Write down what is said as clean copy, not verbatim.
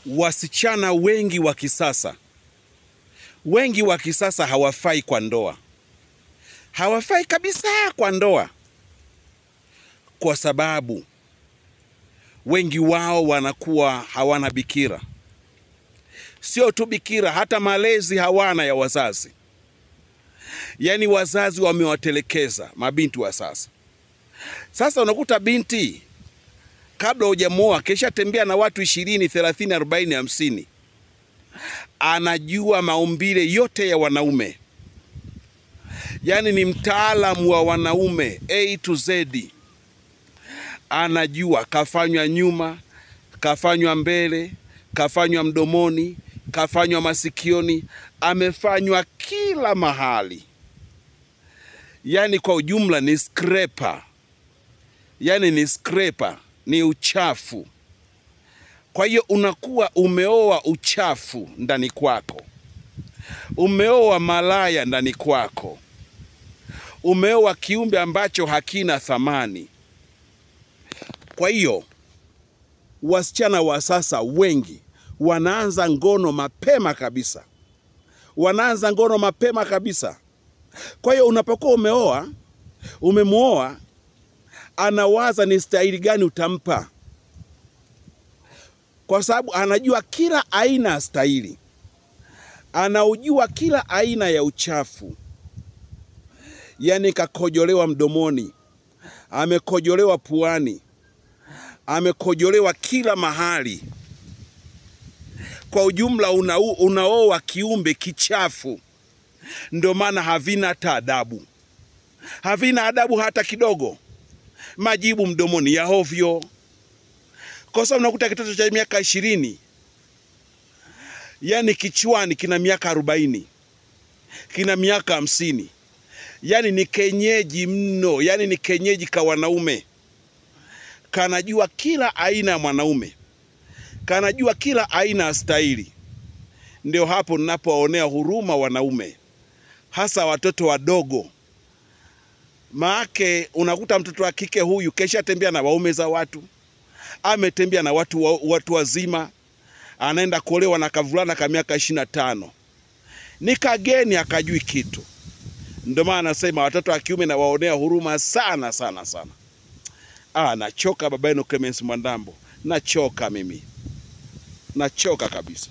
Wasichana wengi wa kisasa hawafai kwa ndoa. Hawafai kabisa kwa ndoa. Kwa sababu wengi wao wanakuwa hawana bikira. Sio tu bikira, hata malezi hawana ya wazazi. Yaani wazazi wamewatelekeza mabinti wa sasa. Sasa unakuta binti kabla hujamuoa kesha tembea na watu 20, 30, 40, 50. Anajua maumbile yote ya wanaume. Yaani ni mtaalamu wa wanaume A to Z. Anajua kafanywa nyuma, kafanywa mbele, kafanywa mdomoni, kafanywa masikioni, amefanywa kila mahali. Yaani kwa ujumla ni scraper. Yaani ni scraper, ni uchafu. Kwa hiyo unakuwa umeoa uchafu ndani kwako. Umeoa malaya ndani kwako. Umeoa kiumbe ambacho hakina thamani. Kwa hiyo wasichana wa sasa wengi wanaanza ngono mapema kabisa. Wanaanza ngono mapema kabisa. Kwa hiyo unapokuwa umemuoa, anawaza ni staili gani utampa. Kwa sababu anajua kila aina ya staili. Anaujua kila aina ya uchafu. Yaani kakojolewa mdomoni, amekojolewa puani, amekojolewa kila mahali. Kwa ujumla unaoa kiumbe kichafu. Ndio maana havina hata adabu. Havina adabu hata kidogo. Majibu mdomoni ya hovyo. Kwa sababu unakuta kitoto cha miaka 20, yaani kichwani kina miaka 40, kina miaka 50. Yaani ni kenyeji mno, yaani ni kenyeji kwa wanaume. Kanajua kila aina ya mwanaume. Kanajua kila aina ya staili. Ndio hapo ninapowaonea huruma wanaume. Hasa watoto wadogo. Maake unakuta mtoto wa kike huyu kesha tembea na waume za watu. Ametembea na watu wazima. Anaenda kuolewa na kavulana ka miaka 25. Ni kageni akajui kitu. Ndio maana nasema watoto wa kiume na waonea huruma sana sana sana. Nachoka baba yenu Clemence Mwandambo. Nachoka mimi. Nachoka kabisa.